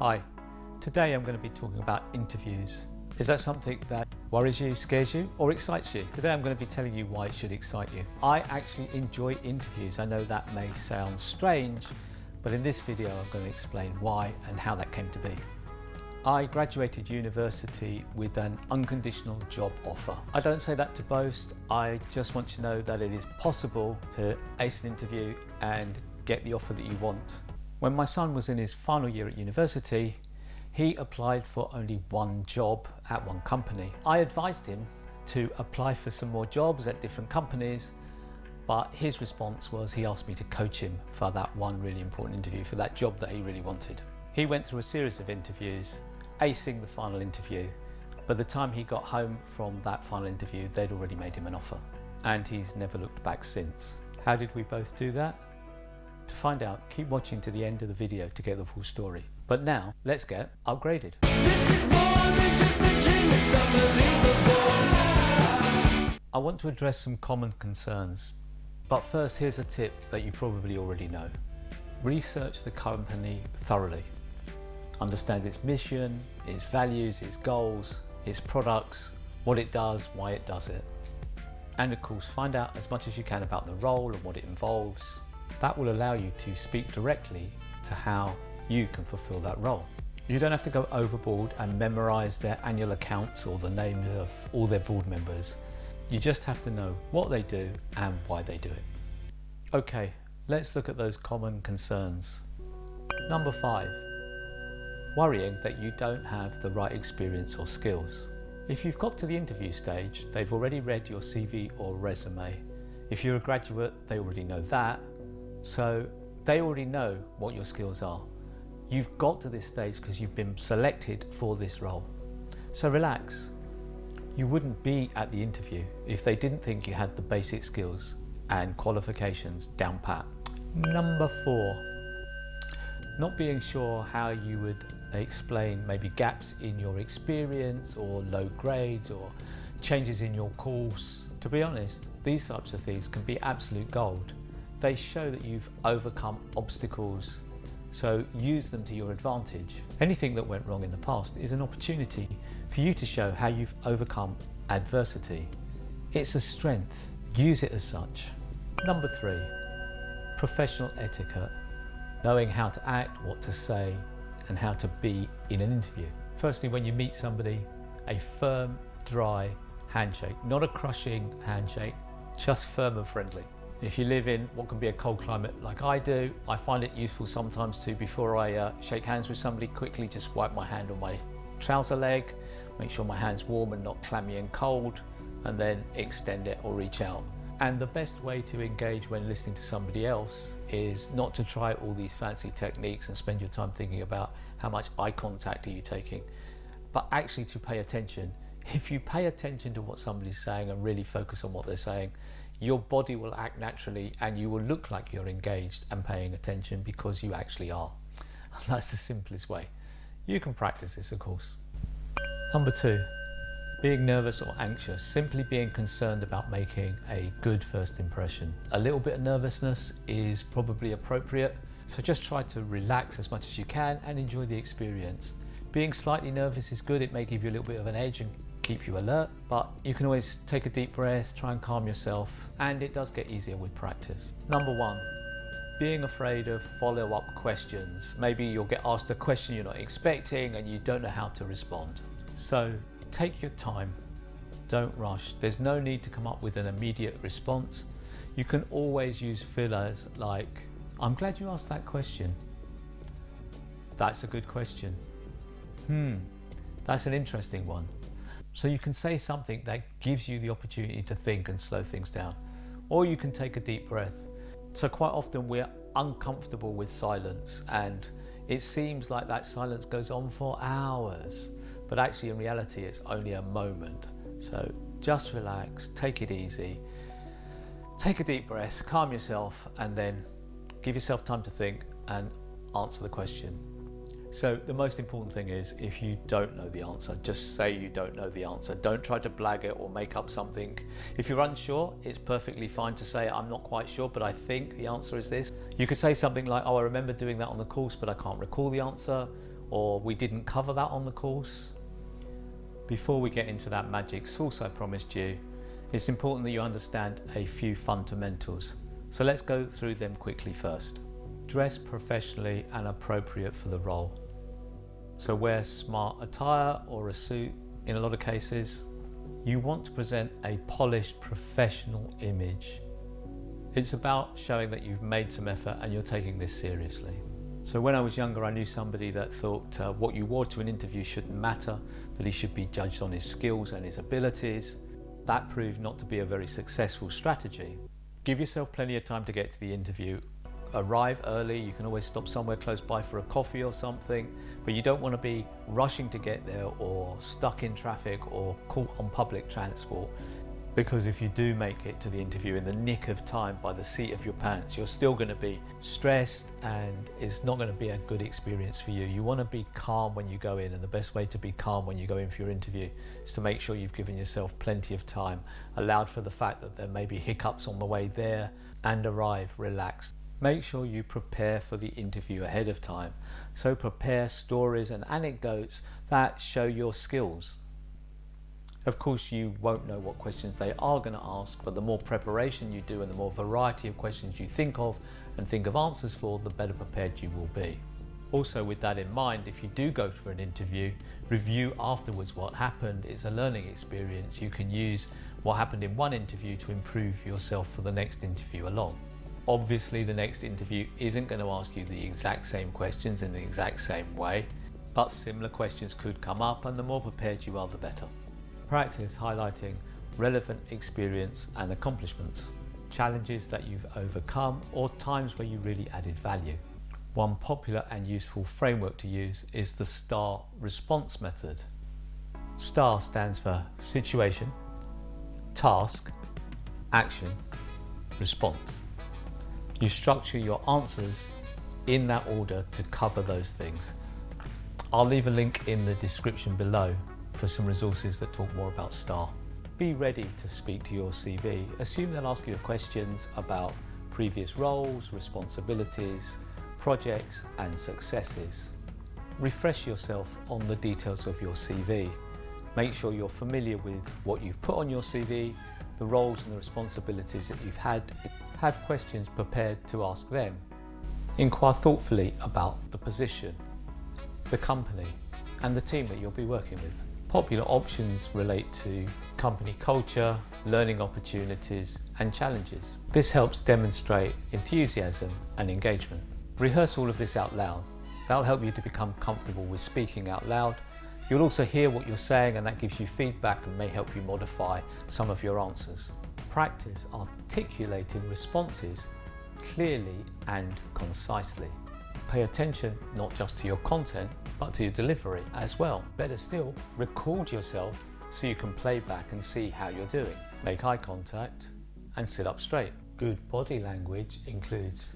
Hi, today I'm going to be talking about interviews. Is that something that worries you, scares you, or excites you? Today I'm going to be telling you why it should excite you. I actually enjoy interviews. I know that may sound strange, but in this video I'm going to explain why and how that came to be. I graduated university with an unconditional job offer. I don't say that to boast, I just want you to know that it is possible to ace an interview and get the offer that you want. When my son was in his final year at university, he applied for only one job at one company. I advised him to apply for some more jobs at different companies, but his response was he asked me to coach him for that one really important interview, for that job that he really wanted. He went through a series of interviews, acing the final interview. By the time he got home from that final interview, they'd already made him an offer, and he's never looked back since. How did we both do that? To find out, keep watching to the end of the video to get the full story. But now, let's get upgraded. This is more than just a dream, it's unbelievable. I want to address some common concerns. But first, here's a tip that you probably already know. Research the company thoroughly. Understand its mission, its values, its goals, its products, what it does, why it does it. And of course, find out as much as you can about the role and what it involves. That will allow you to speak directly to how you can fulfill that role. You don't have to go overboard and memorize their annual accounts or the names of all their board members. You just have to know what they do and why they do it. Okay, let's look at those common concerns. Number 5, worrying that you don't have the right experience or skills. If you've got to the interview stage, they've already read your CV or resume. If you're a graduate, they already know that. So they already know what your skills are. You've got to this stage because you've been selected for this role. So relax. You wouldn't be at the interview if they didn't think you had the basic skills and qualifications down pat. Number 4, not being sure how you would explain maybe gaps in your experience or low grades or changes in your course. To be honest, these types of things can be absolute gold. They show that you've overcome obstacles, so use them to your advantage. Anything that went wrong in the past is an opportunity for you to show how you've overcome adversity. It's a strength, use it as such. Number 3, professional etiquette. Knowing how to act, what to say, and how to be in an interview. Firstly, when you meet somebody, a firm, dry handshake, not a crushing handshake, just firm and friendly. If you live in what can be a cold climate like I do, I find it useful sometimes to, before I shake hands with somebody, quickly just wipe my hand on my trouser leg, make sure my hand's warm and not clammy and cold, and then extend it or reach out. And the best way to engage when listening to somebody else is not to try all these fancy techniques and spend your time thinking about how much eye contact are you taking, but actually to pay attention. If you pay attention to what somebody's saying and really focus on what they're saying, your body will act naturally and you will look like you're engaged and paying attention because you actually are. And that's the simplest way. You can practice this, of course. Number 2, being nervous or anxious, simply being concerned about making a good first impression. A little bit of nervousness is probably appropriate, so just try to relax as much as you can and enjoy the experience. Being slightly nervous is good, it may give you a little bit of an edge and keep you alert, but you can always take a deep breath, try and calm yourself, and it does get easier with practice. Number 1, being afraid of follow-up questions. Maybe you'll get asked a question you're not expecting and you don't know how to respond. So take your time, don't rush. There's no need to come up with an immediate response. You can always use fillers like, I'm glad you asked that question. That's a good question. That's an interesting one. So you can say something that gives you the opportunity to think and slow things down. Or you can take a deep breath. So quite often we're uncomfortable with silence and it seems like that silence goes on for hours, but actually in reality it's only a moment. So just relax, take it easy, take a deep breath, calm yourself, and then give yourself time to think and answer the question. So the most important thing is, if you don't know the answer, just say you don't know the answer. Don't try to blag it or make up something. If you're unsure, it's perfectly fine to say, I'm not quite sure, but I think the answer is this. You could say something like, oh, I remember doing that on the course, but I can't recall the answer. or we didn't cover that on the course. Before we get into that magic sauce I promised you, it's important that you understand a few fundamentals. So let's go through them quickly first. Dress professionally and appropriate for the role. So wear smart attire or a suit in a lot of cases. You want to present a polished professional image. It's about showing that you've made some effort and you're taking this seriously. So when I was younger, I knew somebody that thought what you wore to an interview shouldn't matter, that he should be judged on his skills and his abilities. That proved not to be a very successful strategy. Give yourself plenty of time to get to the interview. Arrive early. You can always stop somewhere close by for a coffee or something, but you don't want to be rushing to get there or stuck in traffic or caught on public transport. Because if you do make it to the interview in the nick of time by the seat of your pants, you're still going to be stressed and it's not going to be a good experience for you. You want to be calm when you go in, and the best way to be calm when you go in for your interview is to make sure you've given yourself plenty of time, allowed for the fact that there may be hiccups on the way there, and arrive relaxed. Make sure you prepare for the interview ahead of time. So prepare stories and anecdotes that show your skills. Of course, you won't know what questions they are going to ask, but the more preparation you do and the more variety of questions you think of and think of answers for, the better prepared you will be. Also, with that in mind, if you do go for an interview, review afterwards what happened. It's a learning experience. You can use what happened in one interview to improve yourself for the next interview along. Obviously, the next interview isn't going to ask you the exact same questions in the exact same way, but similar questions could come up, and the more prepared you are, the better. Practice highlighting relevant experience and accomplishments, challenges that you've overcome, or times where you really added value. One popular and useful framework to use is the STAR response method. STAR stands for situation, task, action, response. You structure your answers in that order to cover those things. I'll leave a link in the description below for some resources that talk more about STAR. Be ready to speak to your CV. Assume they'll ask you questions about previous roles, responsibilities, projects and successes. Refresh yourself on the details of your CV. Make sure you're familiar with what you've put on your CV, the roles and the responsibilities that you've had. Have questions prepared to ask them. Inquire thoughtfully about the position, the company and the team that you'll be working with. Popular options relate to company culture, learning opportunities and challenges. This helps demonstrate enthusiasm and engagement. Rehearse all of this out loud. That'll help you to become comfortable with speaking out loud. You'll also hear what you're saying, and that gives you feedback and may help you modify some of your answers. Practice articulating responses clearly and concisely. Pay attention not just to your content, but to your delivery as well. Better still, record yourself so you can play back and see how you're doing. Make eye contact and sit up straight. Good body language includes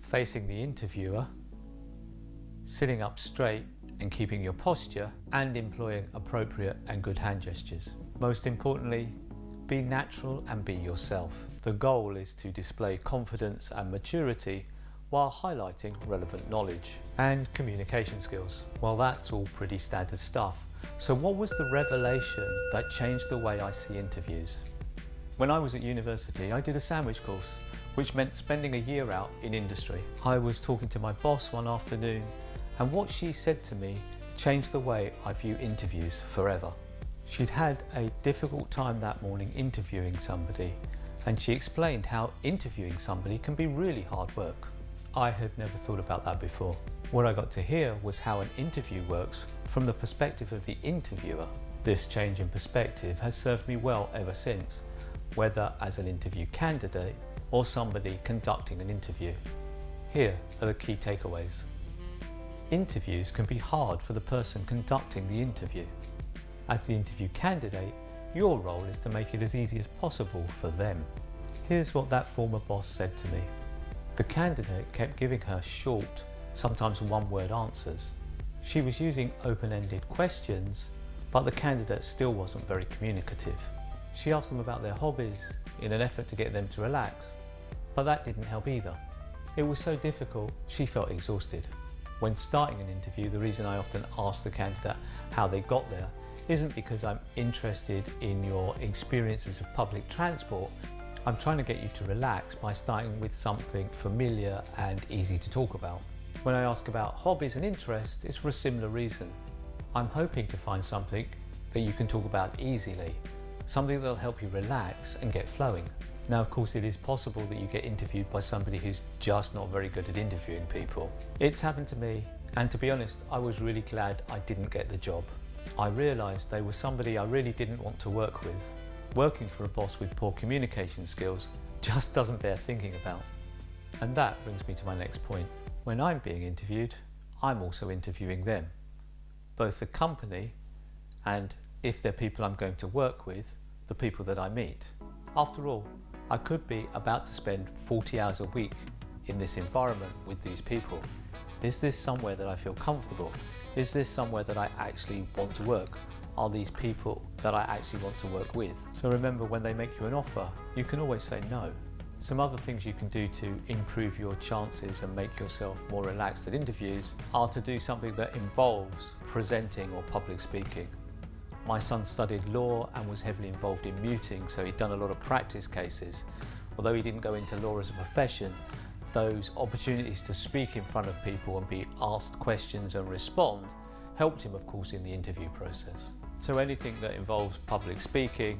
facing the interviewer, sitting up straight and keeping your posture, and employing appropriate and good hand gestures. Most importantly, be natural and be yourself. The goal is to display confidence and maturity while highlighting relevant knowledge and communication skills. Well, that's all pretty standard stuff. So what was the revelation that changed the way I see interviews? When I was at university, I did a sandwich course, which meant spending a year out in industry. I was talking to my boss one afternoon, and what she said to me changed the way I view interviews forever. She'd had a difficult time that morning interviewing somebody, and she explained how interviewing somebody can be really hard work. I had never thought about that before. What I got to hear was how an interview works from the perspective of the interviewer. This change in perspective has served me well ever since, whether as an interview candidate or somebody conducting an interview. Here are the key takeaways. Interviews can be hard for the person conducting the interview. As the interview candidate, your role is to make it as easy as possible for them. Here's what that former boss said to me. The candidate kept giving her short, sometimes one-word answers. She was using open-ended questions, but the candidate still wasn't very communicative. She asked them about their hobbies in an effort to get them to relax, but that didn't help either. It was so difficult, she felt exhausted. When starting an interview, the reason I often ask the candidate how they got there isn't because I'm interested in your experiences of public transport. I'm trying to get you to relax by starting with something familiar and easy to talk about. When I ask about hobbies and interests, it's for a similar reason. I'm hoping to find something that you can talk about easily, something that'll help you relax and get flowing. Now, of course, it is possible that you get interviewed by somebody who's just not very good at interviewing people. It's happened to me, and to be honest, I was really glad I didn't get the job. I realised they were somebody I really didn't want to work with. Working for a boss with poor communication skills just doesn't bear thinking about. And that brings me to my next point. When I'm being interviewed, I'm also interviewing them. Both the company and, if they're people I'm going to work with, the people that I meet. After all, I could be about to spend 40 hours a week in this environment with these people. Is this somewhere that I feel comfortable? Is this somewhere that I actually want to work? Are these people that I actually want to work with? So remember, when they make you an offer, you can always say no. Some other things you can do to improve your chances and make yourself more relaxed at interviews are to do something that involves presenting or public speaking. My son studied law and was heavily involved in muting, so he'd done a lot of practice cases. Although he didn't go into law as a profession, those opportunities to speak in front of people and be asked questions and respond helped him, of course, in the interview process. So anything that involves public speaking,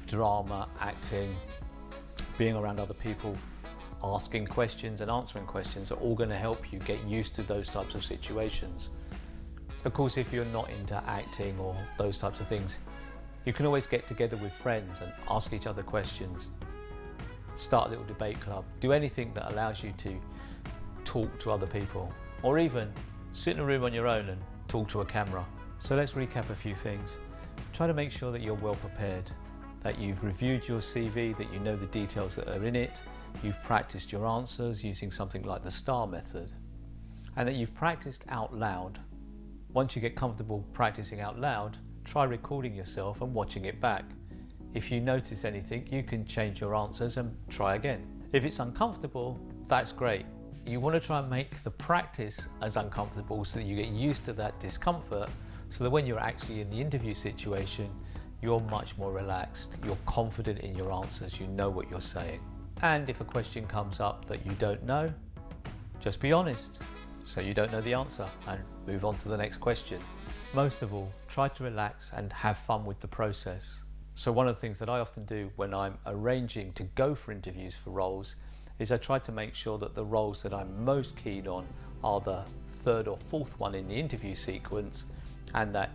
drama, acting, being around other people, asking questions and answering questions are all going to help you get used to those types of situations. Of course, if you're not into acting or those types of things, you can always get together with friends and ask each other questions, start a little debate club, do anything that allows you to talk to other people, or even sit in a room on your own and talk to a camera. So let's recap a few things. Try to make sure that you're well prepared, that you've reviewed your CV, that you know the details that are in it, you've practiced your answers using something like the STAR method, and that you've practiced out loud. Once you get comfortable practicing out loud, try recording yourself and watching it back. If you notice anything, you can change your answers and try again. If it's uncomfortable, that's great. You want to try and make the practice as uncomfortable so that you get used to that discomfort, so that when you're actually in the interview situation, you're much more relaxed, you're confident in your answers, you know what you're saying. And if a question comes up that you don't know, just be honest. So you don't know the answer and move on to the next question. Most of all, try to relax and have fun with the process. So one of the things that I often do when I'm arranging to go for interviews for roles is I try to make sure that the roles that I'm most keen on are the third or fourth one in the interview sequence, and that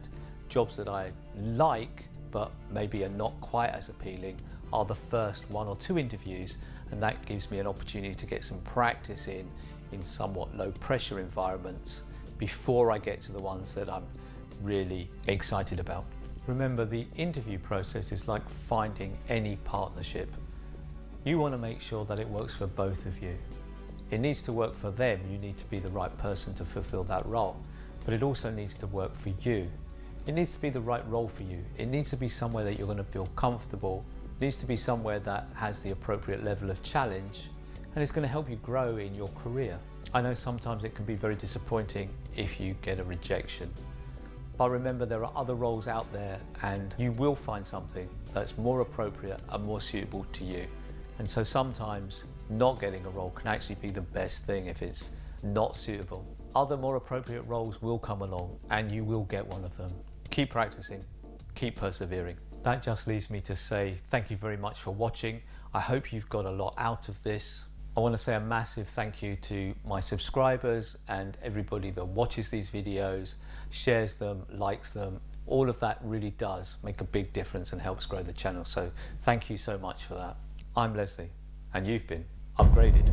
jobs that I like but maybe are not quite as appealing are the first one or two interviews, and that gives me an opportunity to get some practice in somewhat low pressure environments before I get to the ones that I'm really excited about. Remember, the interview process is like finding any partnership. You want to make sure that it works for both of you. It needs to work for them, you need to be the right person to fulfill that role, but it also needs to work for you. It needs to be the right role for you. It needs to be somewhere that you're going to feel comfortable. It needs to be somewhere that has the appropriate level of challenge, and it's going to help you grow in your career. I know sometimes it can be very disappointing if you get a rejection, but remember, there are other roles out there and you will find something that's more appropriate and more suitable to you. And so sometimes not getting a role can actually be the best thing if it's not suitable. Other more appropriate roles will come along and you will get one of them. Keep practicing, keep persevering. That just leaves me to say thank you very much for watching. I hope you've got a lot out of this. I want to say a massive thank you to my subscribers and everybody that watches these videos, shares them, likes them. All of that really does make a big difference and helps grow the channel. So thank you so much for that. I'm Leslie, and you've been upgraded.